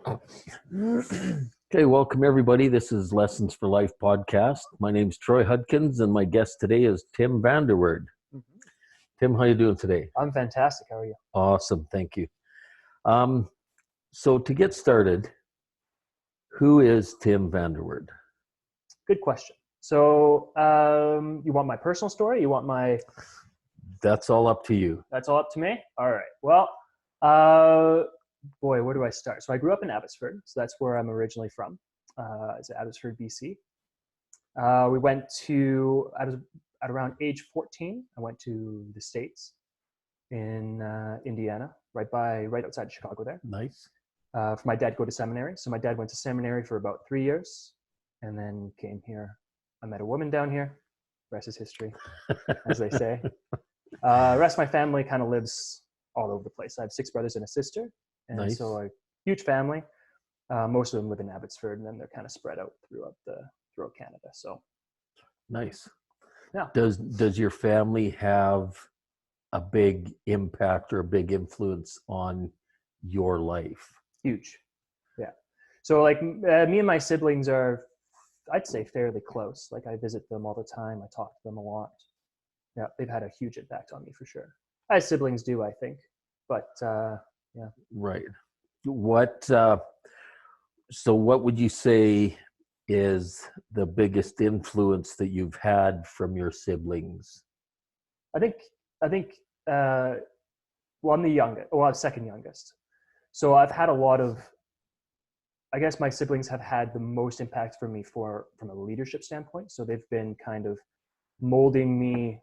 Okay, welcome everybody. This is Lessons for Life podcast. My name is Troy Hudkins, and my guest today is Tim Vanderwoerd. Tim, how you doing today? I'm fantastic. How are you? Awesome, thank you. So to get started, who is Tim Vanderwoerd? Good question. So you want my personal story? You want my... That's all up to you. That's all up to me? All right. Well, boy, where do I start? So I grew up in Abbotsford. So that's where I'm originally from. It's Abbotsford, BC. We went to, at around age 14, I went to the States in Indiana, right outside Chicago there. Nice. For my dad to go to seminary. So my dad went to seminary for about 3 years and then came here. I met a woman down here. Rest is history, as they say. Rest of my family kind of lives all over the place. I have 6 brothers and a sister. And Nice. so a huge family. Most of them live in Abbotsford, and then they're kind of spread out throughout Canada. So Nice. Yeah. Does your family have a big impact or a big influence on your life? Huge. Yeah. So like me and my siblings are, I'd say, fairly close. Like I visit them all the time. I talk to them a lot. Yeah, they've had a huge impact on me for sure. As siblings do, I think. But yeah. Right. So what would you say is the biggest influence that you've had from your siblings? I think well, I'm the youngest. Well, I'm second youngest. So I've had a lot of, I guess my siblings have had the most impact for me from a leadership standpoint. So they've been kind of molding me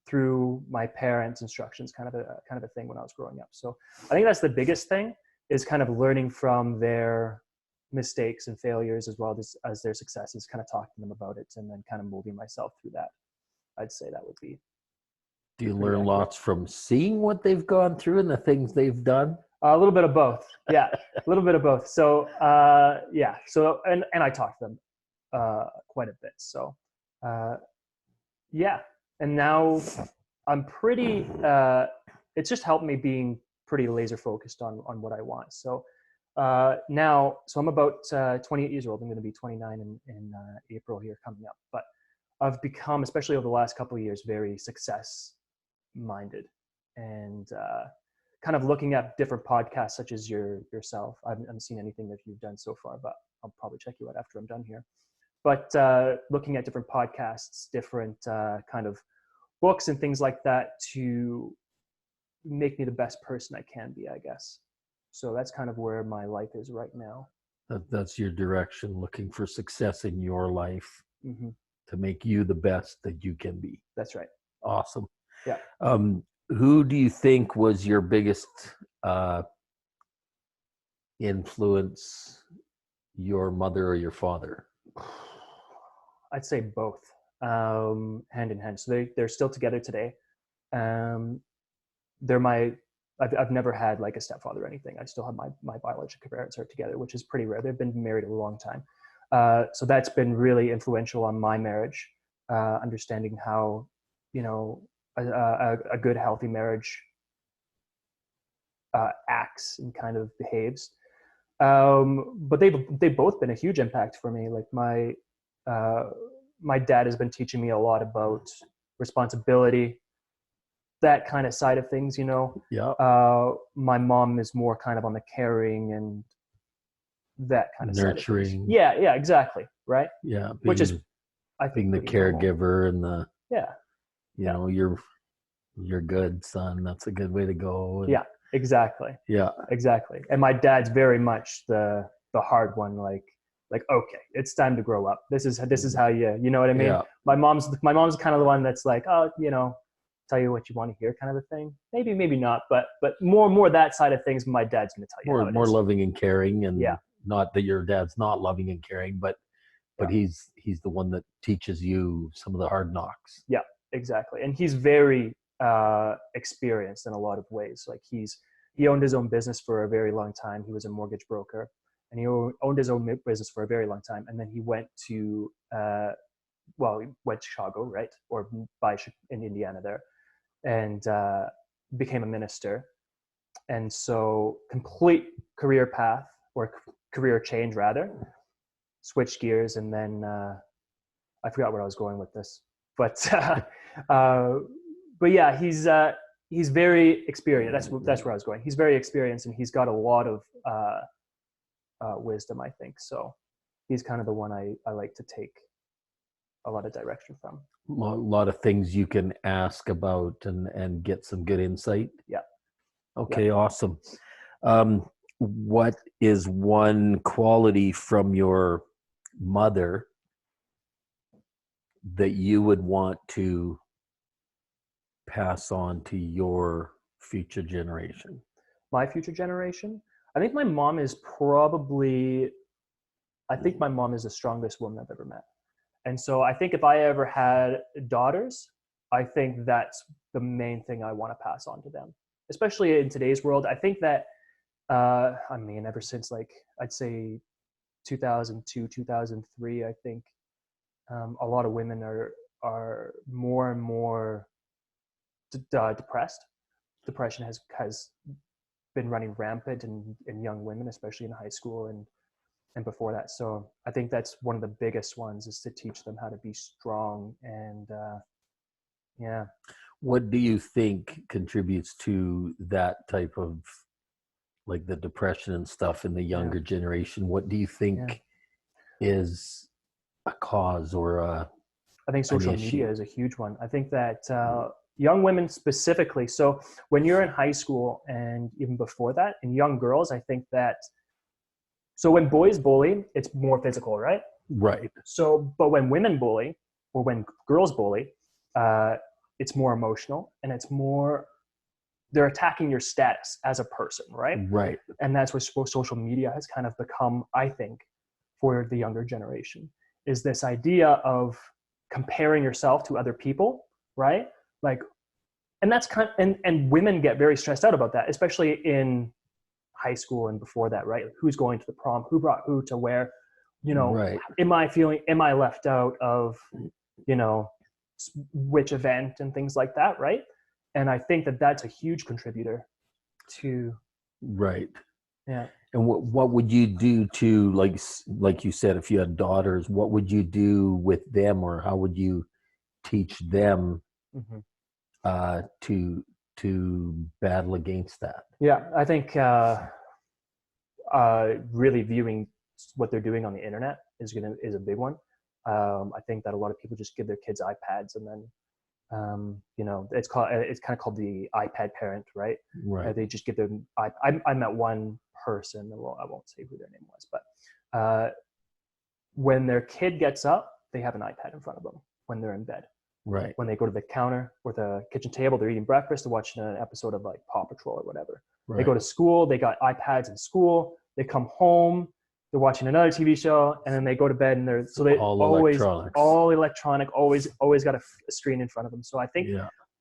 through my parents' instructions, kind of a thing when I was growing up. So I think that's the biggest thing, is kind of learning from their mistakes and failures as well as their successes, kind of talking to them about it and then kind of molding myself through that. I'd say that would be. Do you learn lots from seeing what they've gone through and the things they've done? A little bit of both. Yeah, a little bit of both. So yeah. So and I talk to them quite a bit. So yeah. And now I'm pretty. It's just helped me being pretty laser focused on what I want. So now, so I'm about 28 years old. I'm going to be 29 in April here coming up. But I've become, especially over the last couple of years, very success minded and kind of looking at different podcasts such as yourself. I haven't seen anything that you've done so far, but I'll probably check you out after I'm done here. But looking at different podcasts, different kind of books and things like that to make me the best person I can be, I guess. So that's kind of where my life is right now. That's your direction, looking for success in your life to make you the best that you can be. That's right. Awesome. Yeah. Who do you think was your biggest influence, your mother or your father? I'd say both, hand in hand. So they're still together today. I've never had like a stepfather or anything. I still have my biological parents are together, which is pretty rare. They've been married a long time. So that's been really influential on my marriage, understanding how, a good, healthy marriage acts and kind of behaves. But they've both been a huge impact for me. Like my dad has been teaching me a lot about responsibility, that kind of side of things, Yeah. My mom is more kind of on the caring and that kind of nurturing. Side of things. Yeah, exactly. Right. Yeah. Which is, I think, being the caregiver and the, you're good, son. That's a good way to go. And, yeah, exactly. Yeah, exactly. And my dad's very much the hard one. Like, okay, it's time to grow up. This is how you know what I mean? Yeah. My mom's kind of the one that's like, oh, tell you what you want to hear kind of a thing. Maybe not, but more that side of things. My dad's going to tell you more loving and caring, and yeah. Not that your dad's not loving and caring, but he's the one that teaches you some of the hard knocks. Yeah, exactly. And he's very experienced in a lot of ways. Like he owned his own business for a very long time. He was a mortgage broker, and he owned his own business for a very long time. And then he went to he went to Chicago, right, or in Indiana there, and became a minister. And so complete career path, or career change rather, switch gears, and then I forgot where I was going with this, but yeah, he's very experienced. That's where I was going. He's very experienced, and he's got a lot of wisdom, I think. So he's kind of the one I like to take a lot of direction from. A lot of things you can ask about and get some good insight. Yeah. Okay, yeah. Awesome. What is one quality from your mother that you would want to pass on to your future generation? My future generation? I think my mom is the strongest woman I've ever met. And so I think if I ever had daughters, I think that's the main thing I want to pass on to them, especially in today's world. I think that, ever since I'd say 2002, 2003, I think a lot of women are more and more depressed. Depression has been running rampant in young women, especially in high school and before that. So I think that's one of the biggest ones, is to teach them how to be strong. And yeah. What do you think contributes to that type of, like, the depression and stuff in the younger generation? What do you think is a cause or I think social media is a huge one. I think that young women specifically, so when you're in high school and even before that, and young girls, I think that, so when boys bully, it's more physical, right? Right. So, but when women bully, or when girls bully, it's more emotional, and it's more, they're attacking your status as a person, right? Right. And that's what social media has kind of become, I think, for the younger generation, is this idea of comparing yourself to other people, right? Like, and that's and women get very stressed out about that, especially in high school and before that, right? Who's going to the prom? Who brought who to where? Right. Am I left out of, which event and things like that, right? And I think that that's a huge contributor to. Right. Yeah. And what would you do to, like you said, if you had daughters, what would you do with them, or how would you teach them to battle against that? Yeah, I think really viewing what they're doing on the internet is a big one. I think that a lot of people just give their kids iPads, and then it's kind of called the iPad parent, right? Right. They just give them. I met one person, well, I won't say who their name was, but when their kid gets up, they have an iPad in front of them when they're in bed. Right. When they go to the counter or the kitchen table, they're eating breakfast, they're watching an episode of like Paw Patrol or whatever. Right. They go to school, they got iPads in school. They come home, they're watching another TV show, and then they go to bed, and they're all electronic, always got a screen in front of them. So I think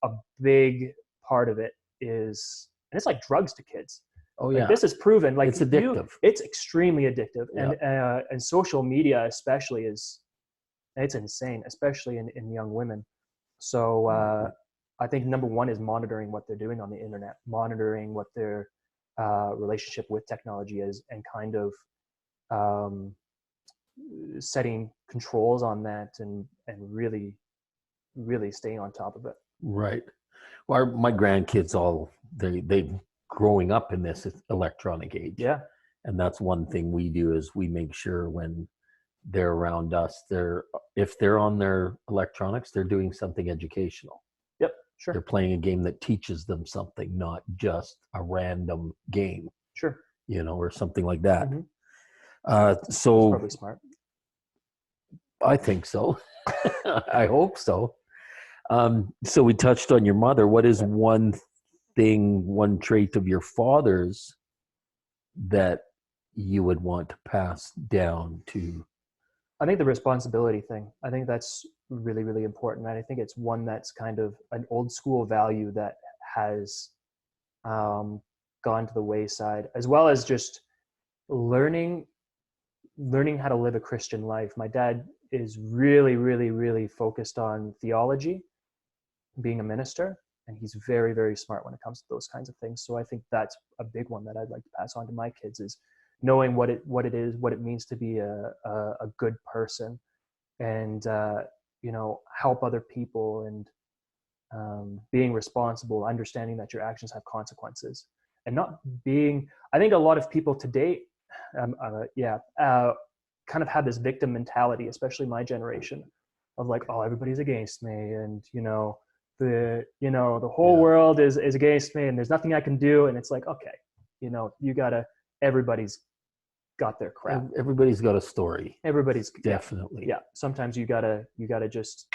a big part of it is, and it's like drugs to kids. Oh yeah, this is proven. Like, it's addictive. It's extremely addictive, and social media especially it's insane, especially in young women. So I think number one is monitoring what they're doing on the internet, monitoring what their relationship with technology is, and kind of setting controls on that, and really, really staying on top of it. Right. Well, my grandkids they growing up in this electronic age. Yeah. And that's one thing we do, is we make sure when they're around us, if they're on their electronics, they're doing something educational. Yep, sure. They're playing a game that teaches them something, not just a random game. Sure. Or something like that. That's probably smart. I think so. I hope so. So we touched on your mother. What is one trait of your father's that you would want to pass down to? I think the responsibility thing. I think that's really, really important. And I think it's one that's kind of an old school value that has gone to the wayside, as well as just learning how to live a Christian life. My dad is really, really, really focused on theology, being a minister, and he's very, very smart when it comes to those kinds of things. So I think that's a big one that I'd like to pass on to my kids, is knowing what it is, what it means to be a good person, and help other people, and being responsible, understanding that your actions have consequences, and not being. I think a lot of people today, kind of have this victim mentality, especially my generation, of like, oh, everybody's against me, and the whole world is against me, and there's nothing I can do, and it's like, okay, everybody's got their crap. Everybody's got a story. Everybody's definitely. Yeah. Sometimes you gotta just.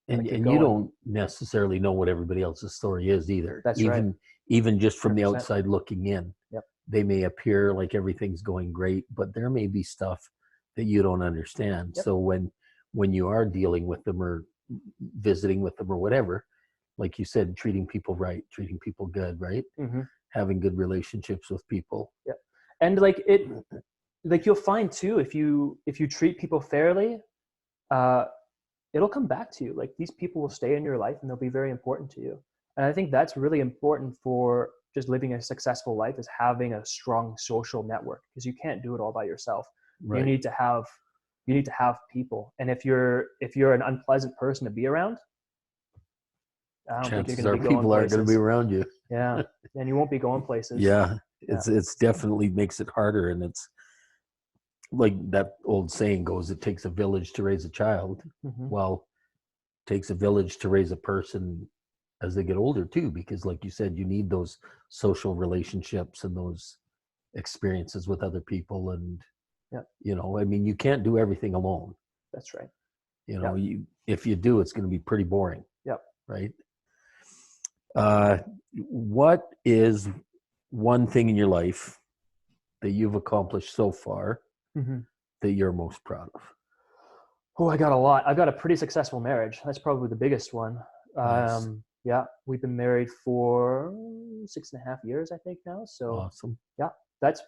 And you don't necessarily know what everybody else's story is either. That's right. Even just from 100%. The outside looking in, yep. They may appear like everything's going great, but there may be stuff that you don't understand. Yep. So when you are dealing with them or visiting with them or whatever, like you said, treating people right, treating people good, right? Mm-hmm. Having good relationships with people. Yeah. And like you'll find too, if you treat people fairly, it'll come back to you. Like, these people will stay in your life and they'll be very important to you. And I think that's really important for just living a successful life, is having a strong social network, because you can't do it all by yourself. Right. You need to have people. And if you're an unpleasant person to be around, I don't think you're going to be going people aren't going to be around you. Yeah. And you won't be going places. Yeah. It's definitely makes it harder, and it's like that old saying goes, it takes a village to raise a child. Mm-hmm. Well, it takes a village to raise a person as they get older too, because like you said, you need those social relationships and those experiences with other people. And, you can't do everything alone. That's right. If you do, it's going to be pretty boring. Yep. Right. What is one thing in your life that you've accomplished so far mm-hmm. that you're most proud of? Oh, I got a lot. I've got a pretty successful marriage. That's probably the biggest one. Nice. Yeah, we've been married for 6.5 years, I think now. So awesome. Yeah, that's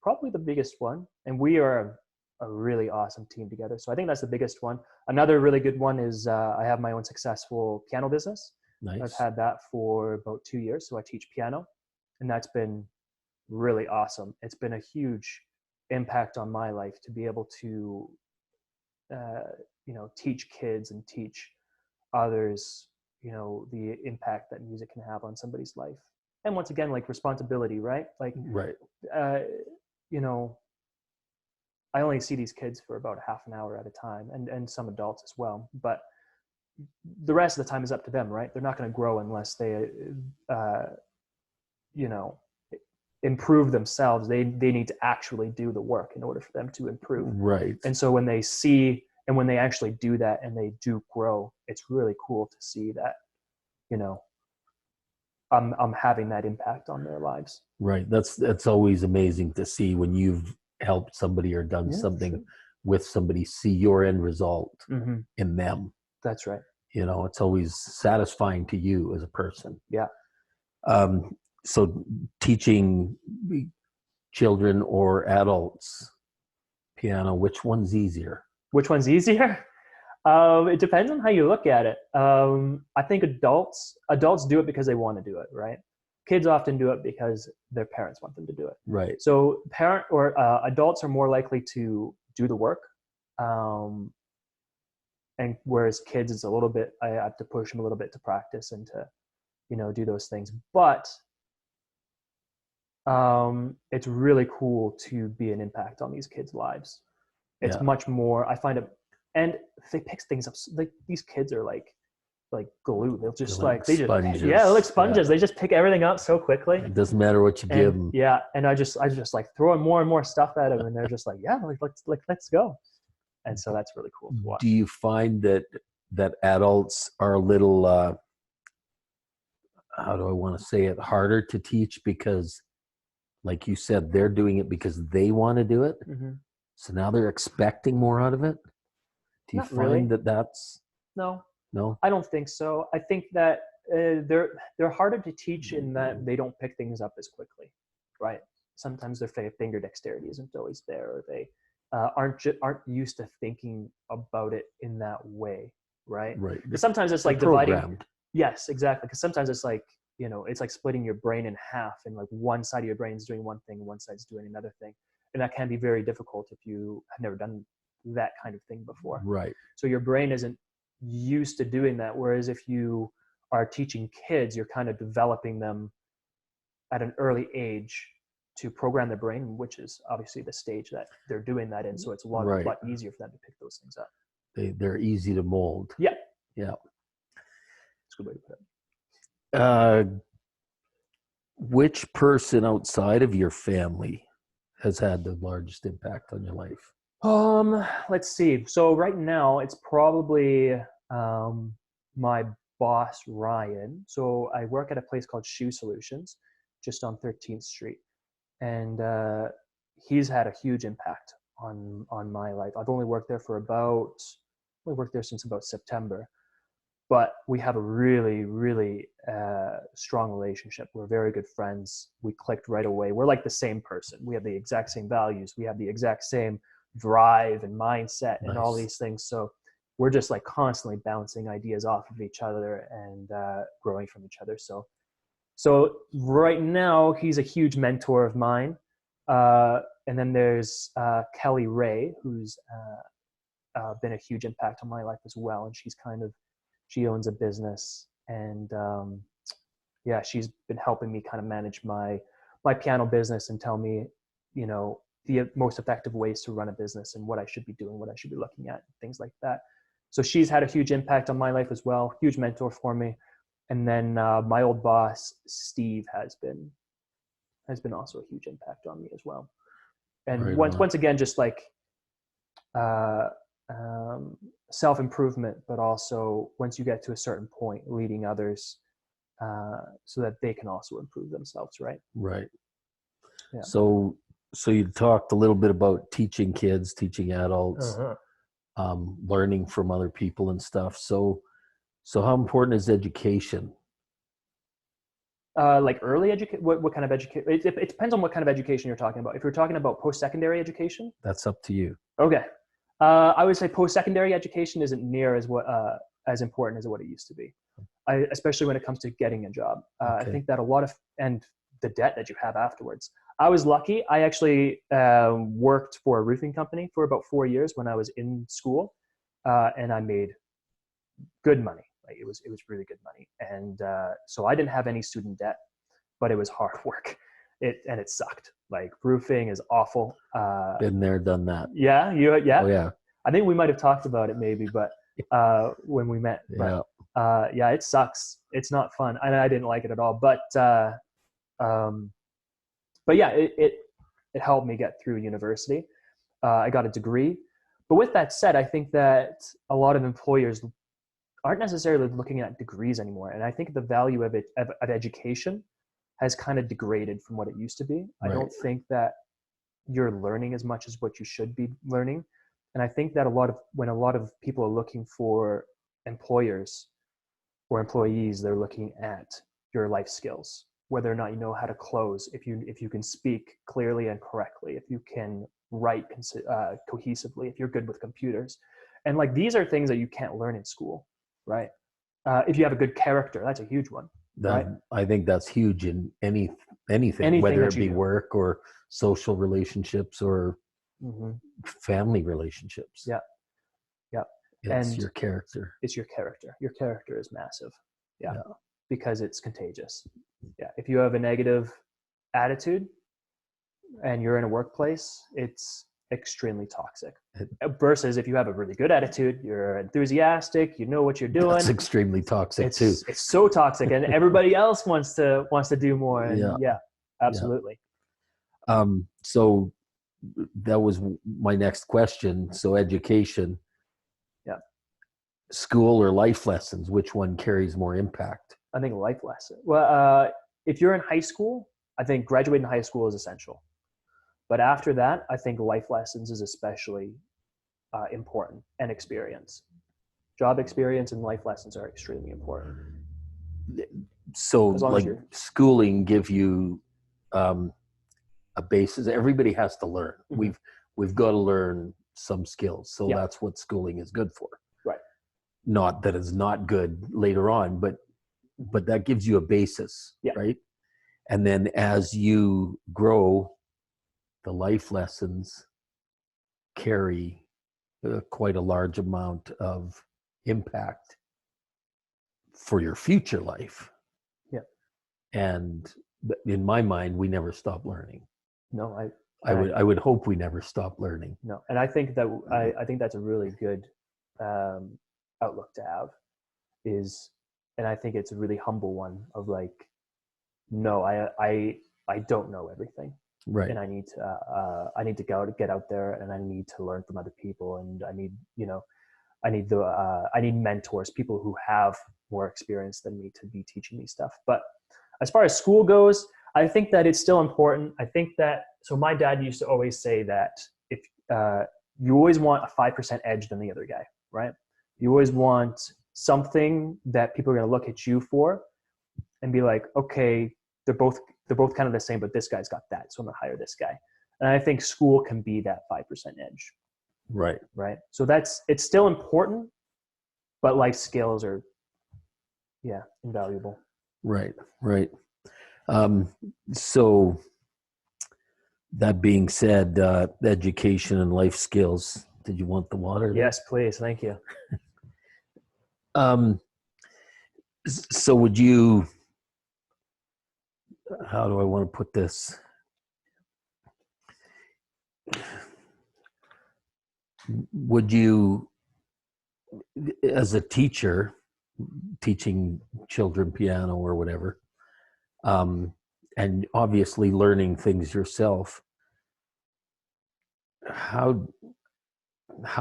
probably the biggest one. And we are a really awesome team together. So I think that's the biggest one. Another really good one is I have my own successful piano business. Nice. I've had that for about 2 years. So I teach piano, and that's been really awesome. It's been a huge impact on my life to be able to teach kids and teach others, the impact that music can have on somebody's life. And once again, like, responsibility, right? Like, right. I only see these kids for about half an hour at a time, and some adults as well, but the rest of the time is up to them, right? They're not going to grow unless they, improve themselves. They need to actually do the work in order for them to improve. Right. And so when they see, and when they actually do that and they do grow, it's really cool to see that, I'm having that impact on their lives. Right. That's always amazing to see when you've helped somebody or done something with somebody, see your end result mm-hmm. in them. That's right. It's always satisfying to you as a person. Yeah. So teaching children or adults piano, which one's easier? Which one's easier? It depends on how you look at it. I think adults do it because they want to do it, right? Kids often do it because their parents want them to do it. Right. So adults are more likely to do the work. And whereas kids, it's a little bit, I have to push them a little bit to practice and to, do those things. But it's really cool to be an impact on these kids' lives. It's much more, I find it, and they pick things up. Like, these kids are like glue. They'll just they're sponges. They're like sponges. Yeah. They just pick everything up so quickly. It doesn't matter what you give them. Yeah. And I just like throwing more and more stuff at them, and they're just like, yeah, let's go. And so that's really cool to watch. Do you find that adults are a little, how do I want to say it, harder to teach because, like you said, they're doing it because they want to do it? Mm-hmm. So now they're expecting more out of it? Do you find that that's... No, No, I don't think so. I think that they're harder to teach in that they don't pick things up as quickly, right? Sometimes their finger dexterity isn't always there, or they aren't used to thinking about it in that way, right? Right. Because sometimes it's like dividing. Yes, exactly. Because sometimes it's like it's like splitting your brain in half, and like one side of your brain is doing one thing, one side's doing another thing. And that can be very difficult if you have never done that kind of thing before. Right. So your brain isn't used to doing that. Whereas if you are teaching kids, you're kind of developing them at an early age to program their brain, which is obviously the stage that they're doing that in. So it's a lot easier for them to pick those things up. They're easy to mold. Yeah. Yeah. That's a good way to put it. Which person outside of your family has had the largest impact on your life? Let's see. So right now it's probably my boss, Ryan. So I work at a place called Shoe Solutions, just on 13th Street. And he's had a huge impact on my life. I've only worked there since about September. But we have a really, really strong relationship. We're very good friends. We clicked right away. We're like the same person. We have the exact same values. We have the exact same drive and mindset and all these things. So we're just like constantly bouncing ideas off of each other and growing from each other. So right now, he's a huge mentor of mine. And then there's Kelly Ray, who's been a huge impact on my life as well. And she owns a business, and she's been helping me kind of manage my piano business and tell me, the most effective ways to run a business and what I should be doing, what I should be looking at, things like that. So she's had a huge impact on my life as well, huge mentor for me. And then my old boss, Steve, has been also a huge impact on me as well. And once again, just like self-improvement, but also once you get to a certain point, leading others so that they can also improve themselves, right? Right. Yeah. So you talked a little bit about teaching kids, teaching adults, learning from other people and stuff. So how important is education? Like early education? What kind of education? It depends on what kind of education you're talking about. If you're talking about post-secondary education, that's up to you. Okay. I would say post-secondary education isn't near as important as what it used to be, especially when it comes to getting a job. I think that and the debt that you have afterwards. I was lucky. I actually worked for a roofing company for about 4 years when I was in school, and I made good money. Like it was really good money, and so I didn't have any student debt, but it was hard work. It sucked. Like roofing is awful. Been there, done that. Yeah, Oh yeah. I think we might have talked about it maybe, but when we met. Yeah. But it sucks. It's not fun, and I didn't like it at all. But yeah, it helped me get through university. I got a degree. But with that said, I think that a lot of employers aren't necessarily looking at degrees anymore, and I think the value of education has kind of degraded from what it used to be. Right. I don't think that you're learning as much as what you should be learning. And I think that when a lot of people are looking for employers or employees, they're looking at your life skills, whether or not you know how to close, if you can speak clearly and correctly, if you can write cohesively, if you're good with computers. And like, these are things that you can't learn in school, right? If you have a good character, that's a huge one. Right? I think that's huge in anything, whether it be work or social relationships or family relationships. Yeah. It's your character. It's your character. Your character is massive. Yeah. Because it's contagious. Yeah. If you have a negative attitude and you're in a workplace, it's extremely toxic. Versus if you have a really good attitude, you're enthusiastic, you know what you're doing. It's extremely toxic too. It's so toxic, and everybody else wants to do more. And yeah, absolutely. Yeah. So that was my next question. So education, school or life lessons, which one carries more impact? I think life lesson. Well, if you're in high school, I think graduating high school is essential. But after that, I think life lessons is especially important, and experience. Job experience and life lessons are extremely important. So like schooling give you a basis. Everybody has to learn. We've got to learn some skills. So that's what schooling is good for. Right. Not that it's not good later on, but but that gives you a basis, Yeah. right? And then as you grow, the life lessons carry quite a large amount of impact for your future life. Yeah. And in my mind, we never stop learning. No, I would hope we never stop learning. No, and I think that I think that's a really good outlook to have. Is, and I think it's a really humble one of like, no, I don't know everything, Right. and I need to get out there, and I need to learn from other people, and I need I need mentors, people who have more experience than me to be teaching me stuff. But as far as school goes, I think that it's still important. I think that, so my dad used to always say that if you always want a 5% edge than the other guy, right? You always want something that people are going to look at you for and be like, okay, they're both kind of the same, but this guy's got that, so I'm going to hire this guy. And I think school can be that 5% edge. Right. Right. So it's still important, but life skills are, invaluable. Right. Right. So that being said, education and life skills. Did you want the water? Yes, please. Thank you. So would you, how do I want to put this? Would you, as a teacher, teaching children piano or whatever, and obviously learning things yourself, how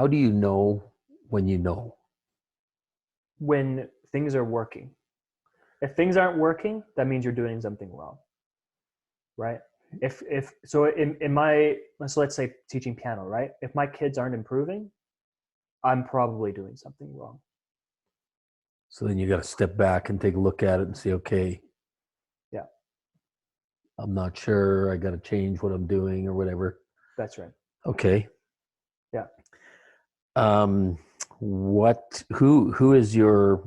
do you know when you know? When things are working. If things aren't working, that means you're doing something wrong. Right? If so in my, so let's say teaching piano, right? If my kids aren't improving, I'm probably doing something wrong. So then you got to step back and take a look at it and say, okay, yeah, I'm not sure. I got to change what I'm doing or whatever. That's right. Okay. Yeah. Who is your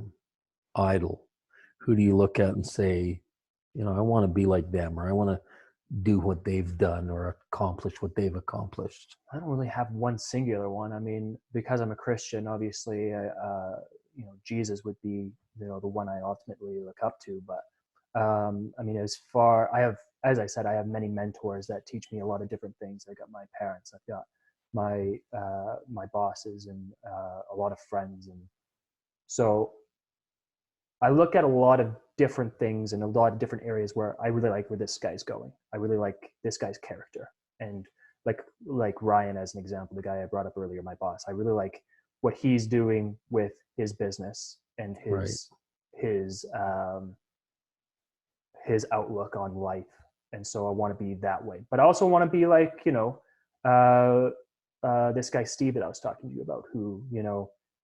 idol? Who do you look at and say, I want to be like them, or I want to do what they've done or accomplish what they've accomplished? I don't really have one singular one. I mean, because I'm a Christian, obviously, Jesus would be, the one I ultimately look up to. But I mean, as I said, I have many mentors that teach me a lot of different things. I got my parents, I've got my bosses, and a lot of friends, and so I look at a lot of different things in a lot of different areas where I really like where this guy's going. I really like this guy's character, and like Ryan as an example, the guy I brought up earlier, my boss. I really like what he's doing with his business and his outlook on life, and so I want to be that way. But I also want to be like this guy Steve that I was talking to you about, who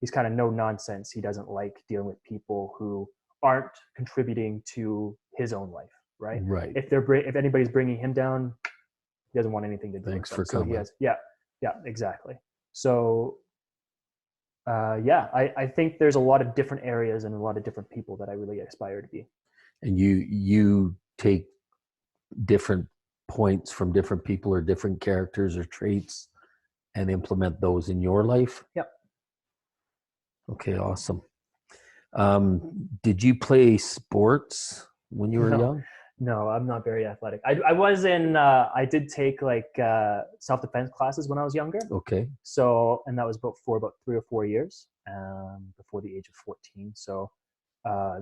he's kind of no nonsense. He doesn't like dealing with people who aren't contributing to his own life, right? Right. If anybody's bringing him down, he doesn't want anything to do Thanks with them. for coming. Yeah, exactly. So, I think there's a lot of different areas and a lot of different people that I really aspire to be. And you take different points from different people or different characters or traits and implement those in your life? Yep. Okay, awesome. Did you play sports when you were young? No, I'm not very athletic. I was in, I did take like self-defense classes when I was younger. Okay. So, and that was for about 3 or 4 years before the age of 14. So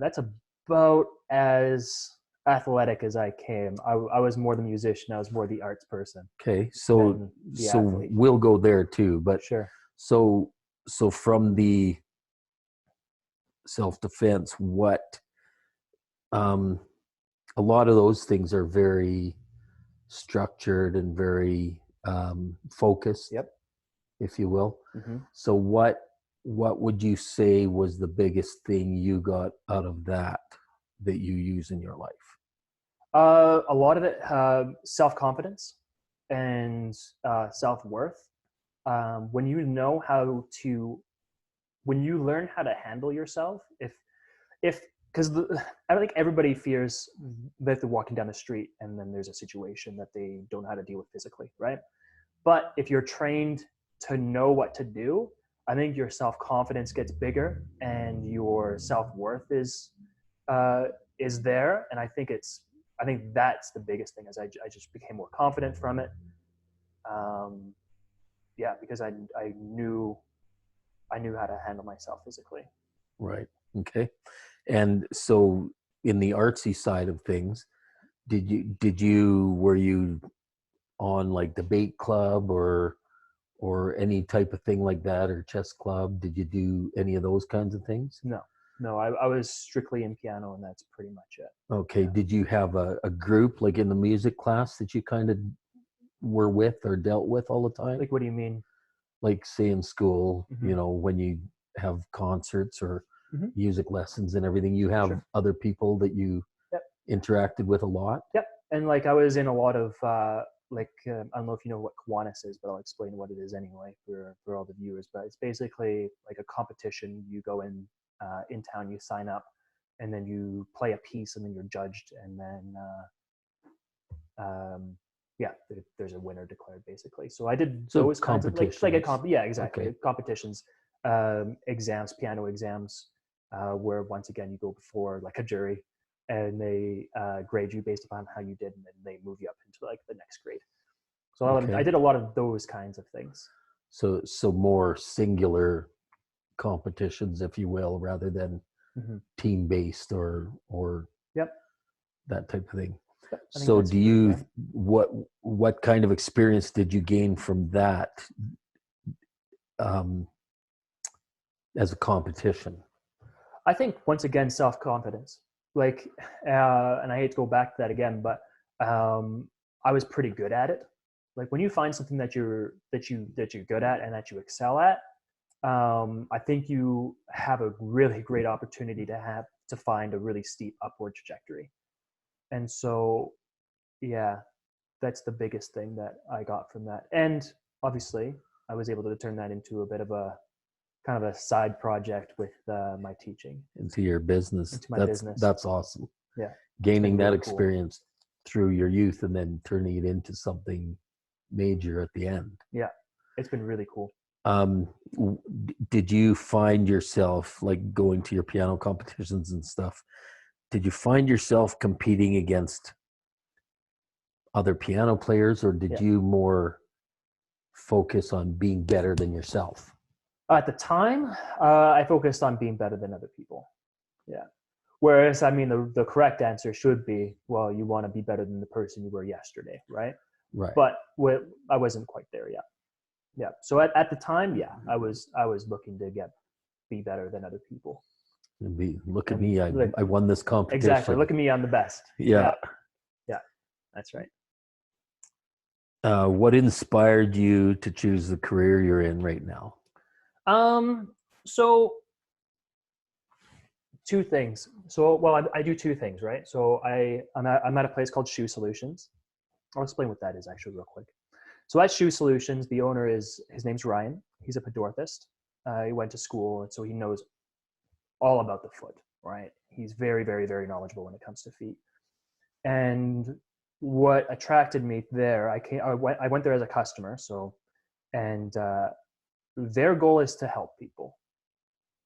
that's about as athletic as I came. I was more the musician. I was more the arts person. Okay. So athlete. We'll go there too, but sure. So from the self-defense, what, a lot of those things are very structured and very focused, Yep. if you will. Mm-hmm. So what would you say was the biggest thing you got out of that you use in your life? A lot of it, self-confidence and self-worth. When you learn how to handle yourself, if because I don't think everybody fears that they're walking down the street and then there's a situation that they don't know how to deal with physically, right? But if you're trained to know what to do, I think your self-confidence gets bigger and your self-worth is there. And I think that's the biggest thing, is I just became more confident from it. Yeah, because I knew how to handle myself physically. Right. Okay. And so in the artsy side of things, were you on like debate club or any type of thing like that, or chess club? Did you do any of those kinds of things? No, I was strictly in piano, and that's pretty much it. Okay. Yeah. Did you have a group like in the music class that you kind of were with or dealt with all the time? Like, what do you mean? Like say in school, Mhm. when you have concerts or Mhm. music lessons and everything, you have Sure. other people that you Yep. interacted with a lot? Yep. And like I was in a lot of I don't know if you know what Kiwanis is, but I'll explain what it is anyway for all the viewers. But it's basically like a competition. You go in town, you sign up, and then you play a piece, and then you're judged, and then yeah, there's a winner declared basically. So I did So those kinds of like yeah, exactly. Okay. Competitions, exams, piano exams, where once again you go before like a jury, and they grade you based upon how you did, and then they move you up into like the next grade. So Okay. I did a lot of those kinds of things. So more singular competitions, if you will, rather than Mm-hmm. team based or Yep. that type of thing. Yep. I think So that's pretty good. what kind of experience did you gain from that um, as a competition? I think once again self-confidence. Like, and I hate to go back to that again, but I was pretty good at it. Like when you find something that you're good at and that you excel at, I think you have a really great opportunity to find a really steep upward trajectory. And so, yeah, that's the biggest thing that I got from that. And obviously, I was able to turn that into a bit of a kind of a side project with my teaching. Into your business. Into my business. That's awesome. Yeah. Gaining that really experience through your youth and then turning it into something major at the end. Yeah, it's been really cool. Did you find yourself like going to your piano competitions and stuff? Did you find yourself competing against other piano players, or did you more focus on being better than yourself? At the time, I focused on being better than other people. Yeah. Whereas, I mean, the correct answer should be, well, you want to be better than the person you were yesterday, right? Right. But I wasn't quite there yet. Yeah. So at the time, yeah, I was looking to be better than other people. Look at me! I won this competition. Exactly. Look at me! I'm the best. Yeah. Yeah. That's right. What inspired you to choose the career you're in right now? So two things. So, well, I do two things, right? So I'm at a place called Shoe Solutions. I'll explain what that is actually real quick. So at Shoe Solutions, the owner his name's Ryan. He's a podorthist. He went to school, and so he knows all about the foot, right? He's very, very, very knowledgeable when it comes to feet. And what attracted me there, I went there as a customer. So, and their goal is to help people.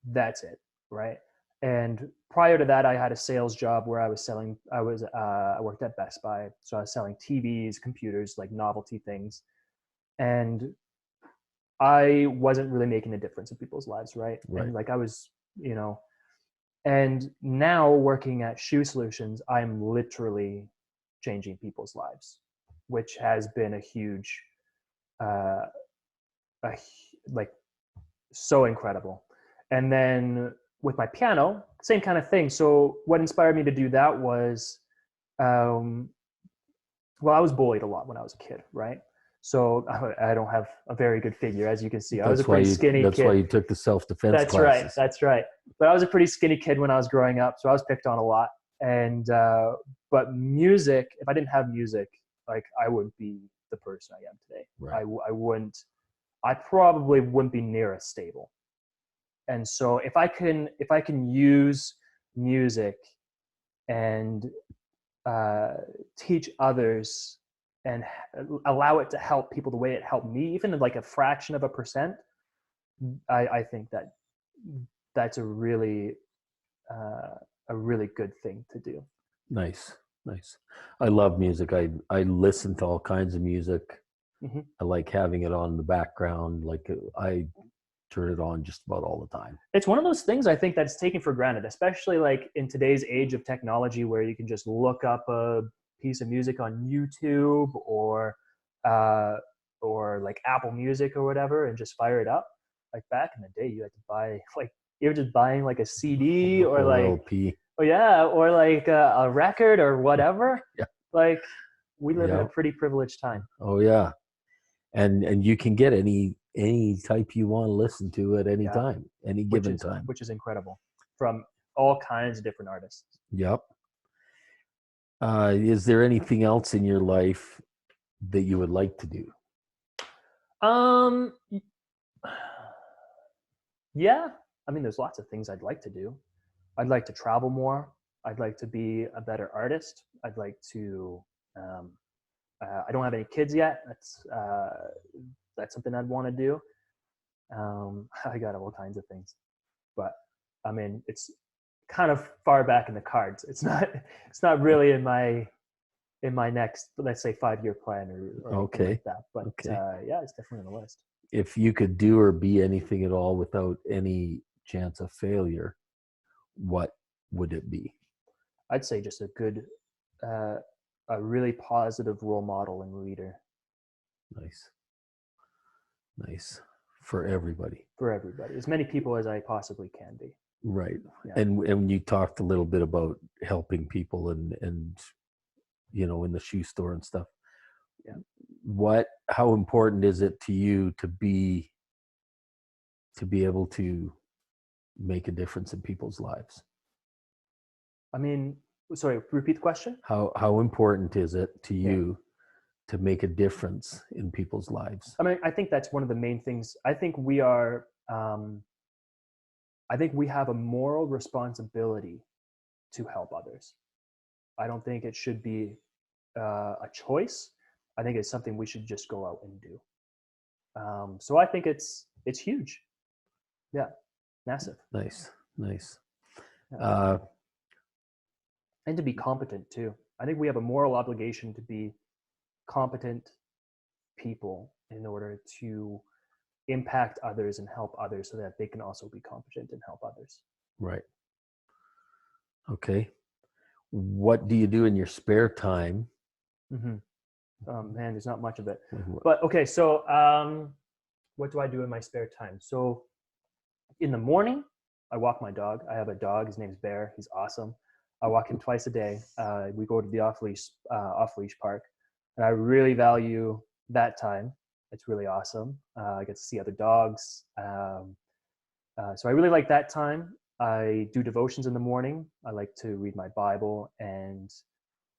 That's it, right? And prior to that, I had a sales job where I worked at Best Buy. So I was selling TVs, computers, like novelty things. And I wasn't really making a difference in people's lives, right? And like I was, and now working at Shoe Solutions, I'm literally changing people's lives, which has been a huge, like so incredible. And then with my piano, same kind of thing. So what inspired me to do that was, well, I was bullied a lot when I was a kid, right? So I don't have a very good figure, as you can see. I was a pretty skinny kid. That's why you took the self-defense classes. That's right. But I was a pretty skinny kid when I was growing up, so I was picked on a lot. And but music, if I didn't have music, like I wouldn't be the person I am today. Right. I probably wouldn't be near as stable. And so if I can use music and teach others and allow it to help people the way it helped me, even like a fraction of a percent, I think that that's a really good thing to do. Nice, nice. I love music. I listen to all kinds of music. Mm-hmm. I like having it on in the background. Like I turn it on just about all the time. It's one of those things I think that's taken for granted, especially like in today's age of technology, where you can just look up a piece of music on YouTube or like Apple Music or whatever, and just fire it up. Like back in the day, you had to buy like you were just buying like a CD or like LP. oh yeah, or like a record or whatever. Yeah. Like we live in Yeah. a pretty privileged time. Oh yeah. And you can get any type you want to listen to at any Yeah. time, any given time. Which is incredible from all kinds of different artists. Yep. Is there anything else in your life that you would like to do? Yeah. I mean, there's lots of things I'd like to do. I'd like to travel more. I'd like to be a better artist. I'd like to. I don't have any kids yet. That's something I'd want to do. I got all kinds of things, but I mean, it's kind of far back in the cards. It's not really in my next, let's say, 5-year plan or anything Okay. like that. But Okay. yeah, it's definitely on the list. If you could do or be anything at all without any chance of failure, what would it be? I'd say just a really positive role model and leader. Nice. Nice. For everybody. For everybody. As many people as I possibly can be. Right. Yeah. And you talked a little bit about helping people and in the shoe store and stuff. Yeah. How important is it to you to be able to make a difference in people's lives? I mean, sorry, repeat the question. How important is it to you to make a difference in people's lives? I mean, I think that's one of the main things. I think we have a moral responsibility to help others. I don't think it should be a choice. I think it's something we should just go out and do. So I think it's huge. Yeah, massive. Nice. Yeah. And to be competent too. I think we have a moral obligation to be competent people in order to impact others and help others so that they can also be competent and help others. Right. Okay. What do you do in your spare time? Mm-hmm. Man, there's not much of it. But okay, so what do I do in my spare time? So in the morning, I walk my dog. I have a dog. His name's Bear. He's awesome. I walk him twice a day. We go to the off-leash park. And I really value that time. It's really awesome. I get to see other dogs. So I really like that time. I do devotions in the morning. I like to read my Bible and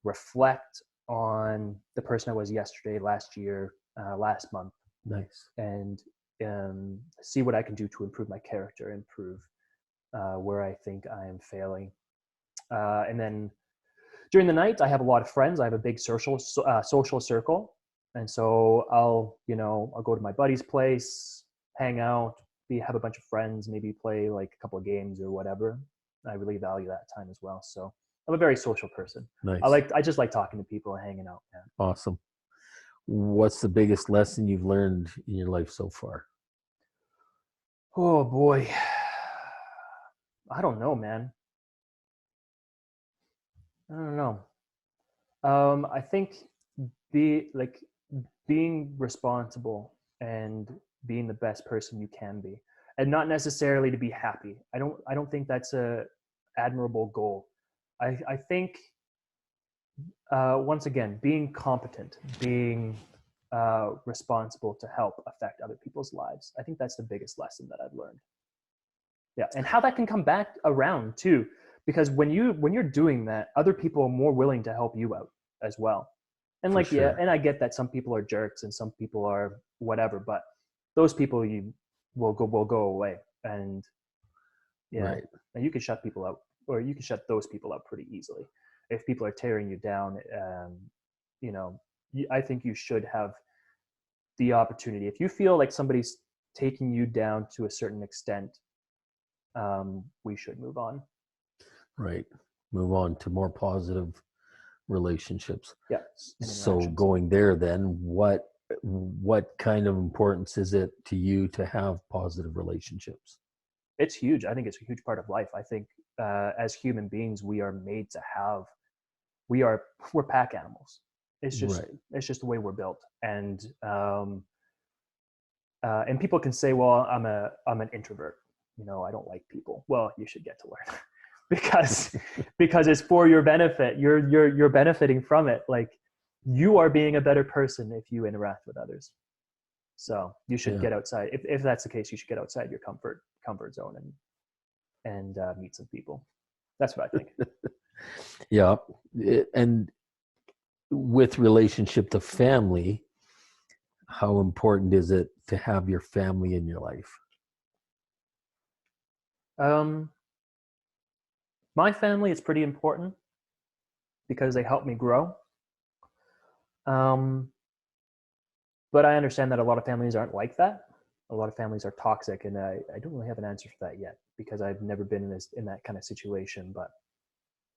reflect on the person I was yesterday, last year, last month. Nice. And see what I can do to improve my character, improve where I think I am failing. And then during the night, I have a lot of friends. I have a big social circle. And so I'll go to my buddy's place, hang out, have a bunch of friends, maybe play like a couple of games or whatever. I really value that time as well. So I'm a very social person. Nice. I just like talking to people and hanging out. Yeah. Awesome. What's the biggest lesson you've learned in your life so far? Oh boy. I don't know, man. I don't know. I think being responsible and being the best person you can be, and not necessarily to be happy. I don't think that's a admirable goal. I think once again, being competent, being responsible to help affect other people's lives. I think that's the biggest lesson that I've learned. Yeah, and how that can come back around too, because when you're doing that, other people are more willing to help you out as well. And like, sure. yeah, and I get that some people are jerks and some people are whatever, but those people will go away, and yeah, Right. and you can shut people out or you can shut those people up pretty easily. If people are tearing you down, you know, I think you should have the opportunity. If you feel like somebody's taking you down to a certain extent, we should move on. Right. Move on to more positive relationships. Yeah. So going there, then what kind of importance is it to you to have positive relationships? It's huge. I think it's a huge part of life. I think as human beings, we are made to have. We're pack animals. It's just the way we're built. And people can say, well, I'm an introvert. You know, I don't like people. Well, you should get to learn because it's for your benefit. You're benefiting from it. Like, you are being a better person if you interact with others. So you should get outside. If that's the case, you should get outside your comfort zone and meet some people. That's what I think. Yeah. And with relationship to family, how important is it to have your family in your life? My family is pretty important because they help me grow. But I understand that a lot of families aren't like that. A lot of families are toxic, and I don't really have an answer for that yet because I've never been in that kind of situation. But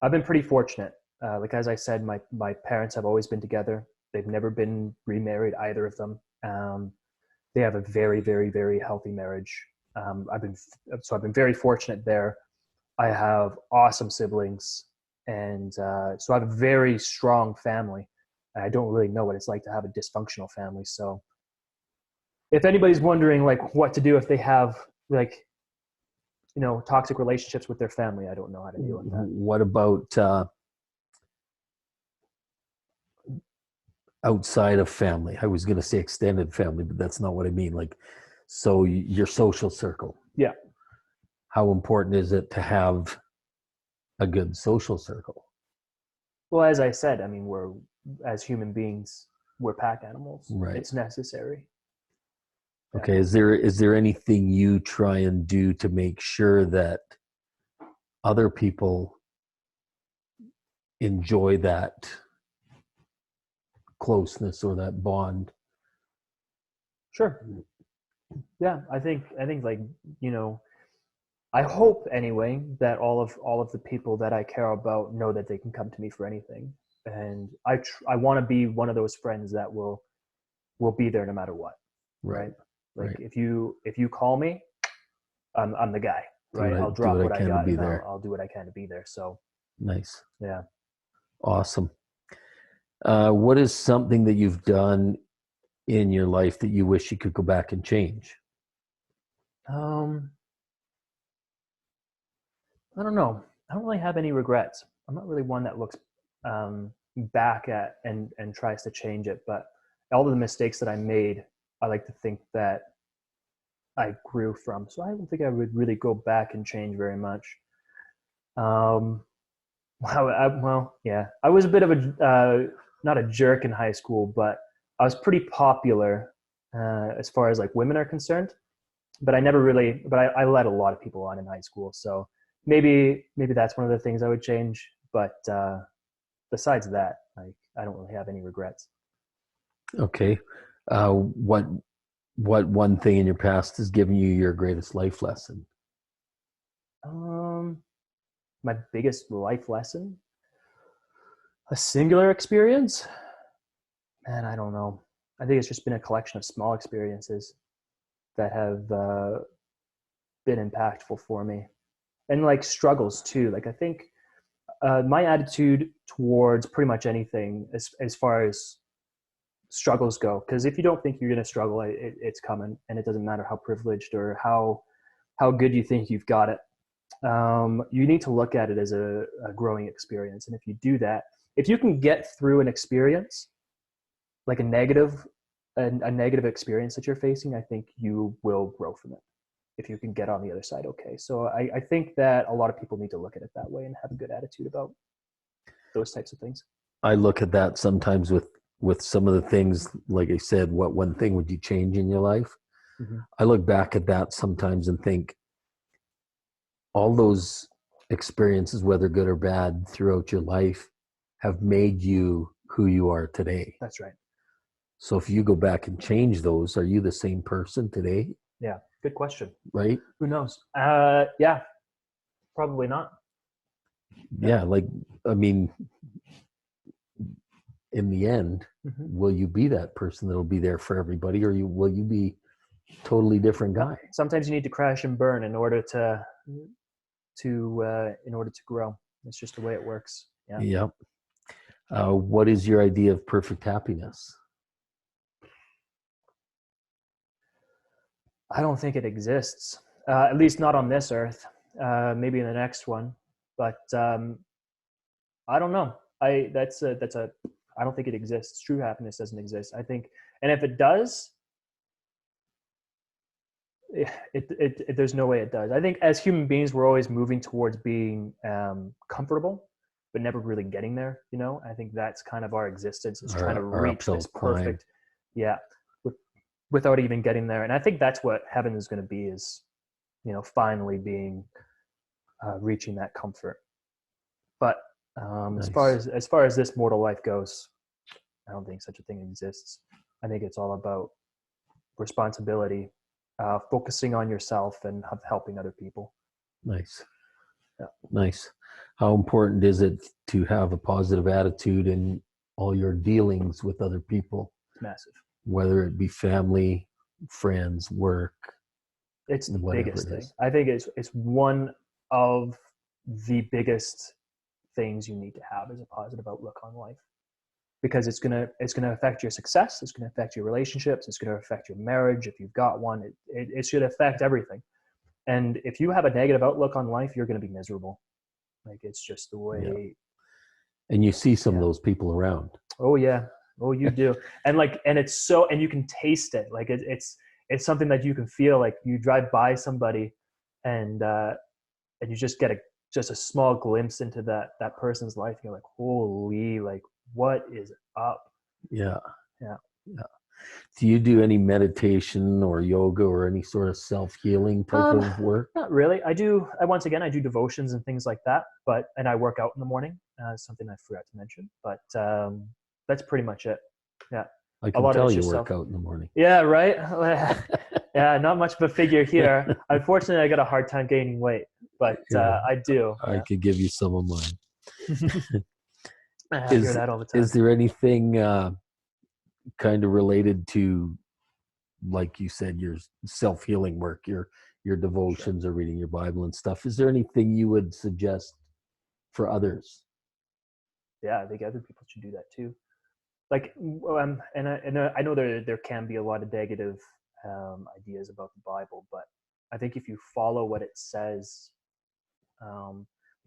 I've been pretty fortunate. Like, as I said, my parents have always been together. They've never been remarried, either of them. They have a very, very, very healthy marriage. I've been very fortunate there. I have awesome siblings, and so I have a very strong family. I don't really know what it's like to have a dysfunctional family. So if anybody's wondering like what to do if they have like, you know, toxic relationships with their family, I don't know how to deal with that. What about outside of family? I was going to say extended family, but that's not what I mean. Like, so your social circle. Yeah. How important is it to have a good social circle? Well, as I said, I mean, as human beings, we're pack animals. Right. It's necessary. Okay. Is there anything you try and do to make sure that other people enjoy that closeness or that bond? Sure. Yeah, I think like, you know, I hope anyway that all of the people that I care about know that they can come to me for anything, and I want to be one of those friends that will be there no matter what. Right. Like, if you call me, I'm the guy. Right. I'll drop what I got and I'll do what I can to be there. So nice. Yeah. Awesome. What is something that you've done in your life that you wish you could go back and change? I don't know. I don't really have any regrets. I'm not really one that looks back at and tries to change it. But all of the mistakes that I made, I like to think that I grew from. So I don't think I would really go back and change very much. Well, yeah. I was a bit of a not a jerk in high school, but I was pretty popular as far as like women are concerned. But I never really. But I led a lot of people on in high school. So maybe that's one of the things I would change. But besides that, like, I don't really have any regrets. Okay. What one thing in your past has given you your greatest life lesson? My biggest life lesson? A singular experience? Man, I don't know. I think it's just been a collection of small experiences that have been impactful for me. And like struggles too. Like, I think my attitude towards pretty much anything as far as struggles go, because if you don't think you're going to struggle, it's coming, and it doesn't matter how privileged or how good you think you've got it. You need to look at it as a growing experience. And if you do that, if you can get through an experience, like a negative experience that you're facing, I think you will grow from it if you can get on the other side. Okay. So I think that a lot of people need to look at it that way and have a good attitude about those types of things. I look at that sometimes with some of the things, like I said, what one thing would you change in your life? Mm-hmm. I look back at that sometimes and think all those experiences, whether good or bad, throughout your life have made you who you are today. That's right. So if you go back and change those, are you the same person today? Yeah. Good question. Right? Who knows? Yeah. Probably not. Yeah. Like, I mean, in the end, will you be that person that'll be there for everybody, or will you be a totally different guy? Sometimes you need to crash and burn in order to grow. It's just the way it works. Yeah. Yep. What is your idea of perfect happiness? I don't think it exists, at least not on this earth. Maybe in the next one, but I don't know. I don't think it exists. True happiness doesn't exist. I think, and if it does, there's no way it does. I think as human beings, we're always moving towards being comfortable, but never really getting there. You know, I think that's kind of our existence, is trying to reach this perfect, without even getting there. And I think that's what heaven is going to be, is, you know, finally being reaching that comfort. But Nice. as far as this mortal life goes, I don't think such a thing exists. I think it's all about responsibility, focusing on yourself and helping other people. Nice. Yeah. Nice. How important is it to have a positive attitude in all your dealings with other people? It's massive. Whether it be family, friends, work. It's the biggest thing. I think it's one of the biggest things you need to have, is a positive outlook on life, because it's gonna affect your success. It's gonna affect your relationships. It's gonna affect your marriage if you've got one. It should affect everything. And if you have a negative outlook on life, you're gonna be miserable. Like, it's just the way. Yeah. And you see some of those people around. Oh yeah. Oh, you do. And it's so, and you can taste it. Like it's something that you can feel. Like, you drive by somebody and you just get a small glimpse into that person's life. You're like, holy, like, what is up? Yeah. Yeah. Yeah. Do you do any meditation or yoga or any sort of self-healing type of work? Not really. I do devotions and things like that, and I work out in the morning, something I forgot to mention, but that's pretty much it. Yeah. I can tell you work out in the morning. Yeah, right? Yeah, not much of a figure here. Unfortunately, I got a hard time gaining weight, but I do. I could give you some of mine. I hear that all the time. Is there anything kind of related to, like you said, your self-healing work, your devotions, or reading your Bible and stuff? Is there anything you would suggest for others? Yeah, I think other people should do that too. Like, and I know there can be a lot of negative ideas about the Bible, but I think if you follow what it says,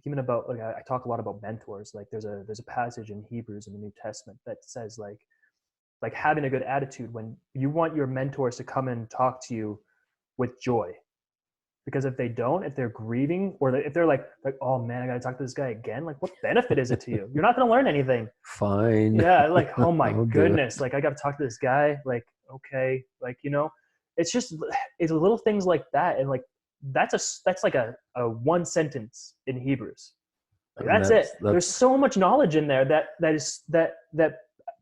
even about, like, I talk a lot about mentors. Like, there's a passage in Hebrews in the New Testament that says, like having a good attitude when you want your mentors to come and talk to you with joy. Because if they don't, if they're grieving, or if they're like, oh man, I got to talk to this guy again. Like, what benefit is it to you? You're not going to learn anything. Fine. Yeah. Like, oh my goodness. Like, I got to talk to this guy. Like, okay. Like, you know, it's little things like that. And like, that's like a one sentence in Hebrews. Like, that's it. There's so much knowledge in there that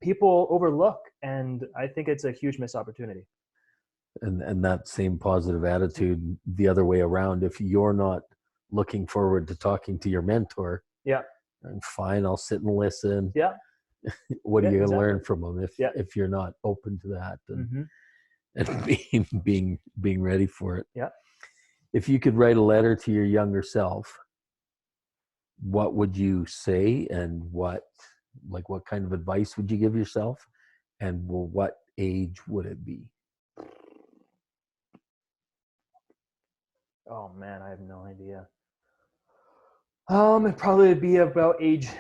people overlook. And I think it's a huge missed opportunity. And that same positive attitude the other way around. If you're not looking forward to talking to your mentor, then fine, I'll sit and listen. Yeah. What are you going to learn from them if you're not open to that and being ready for it? Yeah. If you could write a letter to your younger self, what would you say, and what kind of advice would you give yourself, and what age would it be? Oh man, I have no idea. It'd probably be about age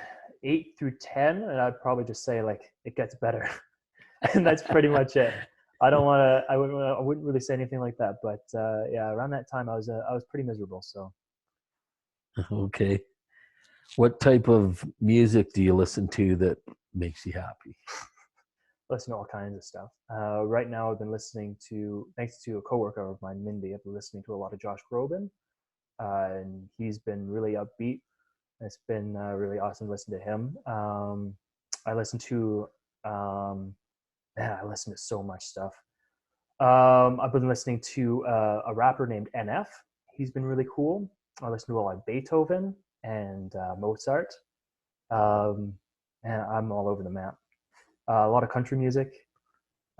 8 through 10, and I'd probably just say, like, it gets better, and that's pretty much it. I wouldn't really say anything like that, but yeah, around that time I was pretty miserable. So. Okay. What type of music do you listen to that makes you happy? Listen to all kinds of stuff. Right now I've been listening to, thanks to a coworker of mine, Mindy, I've been listening to a lot of Josh Groban. and he's been really upbeat. It's been really awesome to listen to him. I listen to I listen to so much stuff. I've been listening to a rapper named NF. He's been really cool. I listen to a lot of Beethoven and Mozart. And I'm all over the map. A lot of country music.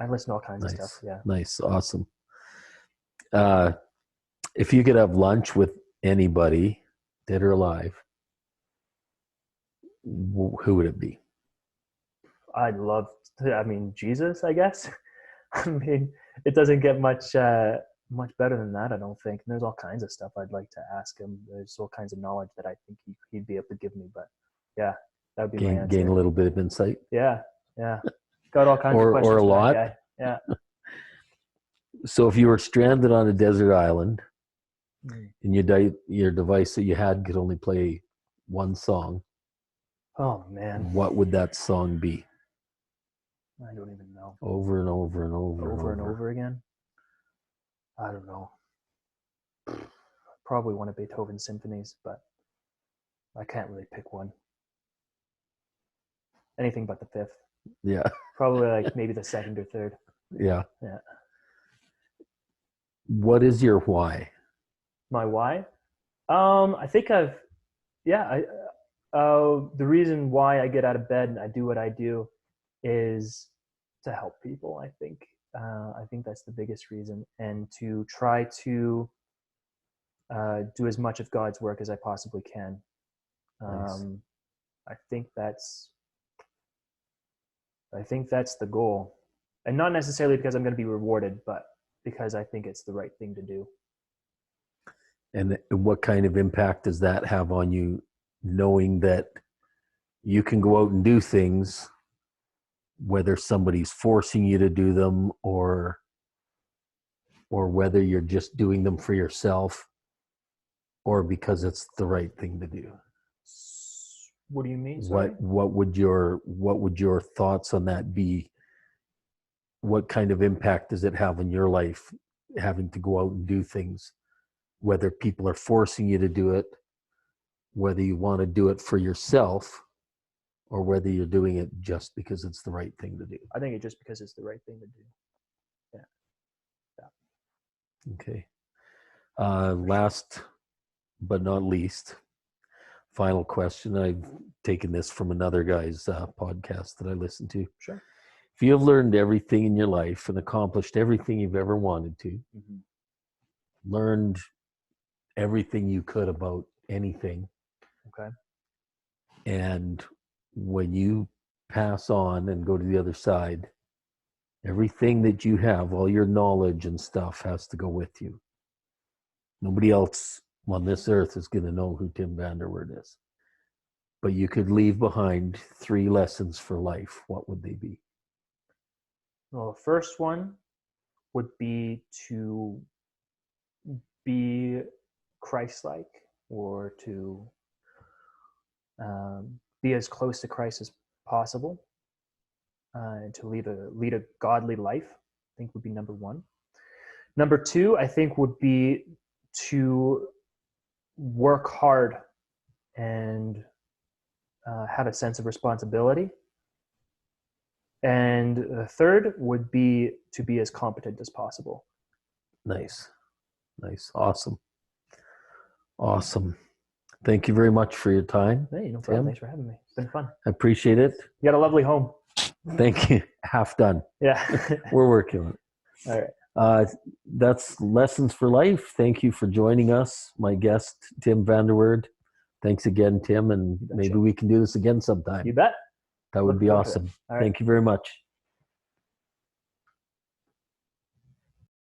I listen to all kinds of stuff. Yeah. Nice. Awesome. If you could have lunch with anybody, dead or alive, who would it be? I'd love to, Jesus, I guess. I mean, it doesn't get much better than that, I don't think. And there's all kinds of stuff I'd like to ask him. There's all kinds of knowledge that I think he'd be able to give me. But yeah, that would be my answer. Gain a little bit of insight. Yeah. Got all kinds of questions. Or a lot. Yeah. So if you were stranded on a desert island and your device that you had could only play one song, oh man, what would that song be? I don't even know. Over and over and over and over again. I don't know. Probably one of Beethoven's symphonies, but I can't really pick one. Anything but the fifth. Yeah. Probably like maybe the second or third. Yeah. Yeah. What is your why? My why? I think the reason why I get out of bed and I do what I do is to help people. I think that's the biggest reason, and to try to do as much of God's work as I possibly can. Nice. I think that's the goal, and not necessarily because I'm going to be rewarded, but because I think it's the right thing to do. And what kind of impact does that have on you, knowing that you can go out and do things, whether somebody's forcing you to do them or whether you're just doing them for yourself or because it's the right thing to do? What do you mean? Sorry? What would your thoughts on that be? What kind of impact does it have on your life, having to go out and do things, whether people are forcing you to do it, whether you want to do it for yourself, or whether you're doing it just because it's the right thing to do? I think it's just because it's the right thing to do. Yeah. Okay. Last but not least, final question. I've taken this from another guy's podcast that I listen to. Sure. If you have learned everything in your life and accomplished everything you've ever wanted to, learned everything you could about anything, okay, and when you pass on and go to the other side, everything that you have, all your knowledge and stuff, has to go with you. Nobody else on this earth is going to know who Tim Vanderwoerd is. But you could leave behind 3 lessons for life. What would they be? Well, the first one would be to be Christ-like, or to be as close to Christ as possible, and to lead a godly life, I think would be number 1. Number 2, I think, would be to work hard and have a sense of responsibility. And the third would be to be as competent as possible. Nice. Awesome. Thank you very much for your time. Hey, no problem. Thanks for having me. It's been fun. I appreciate it. You got a lovely home. Thank you. Half done. Yeah. We're working on it. All right. That's Lessons for Life. Thank you for joining us. My guest, Tim Vanderwoerd. Thanks again, Tim, and maybe we can do this again sometime. You bet. That would be awesome. Thank you very much.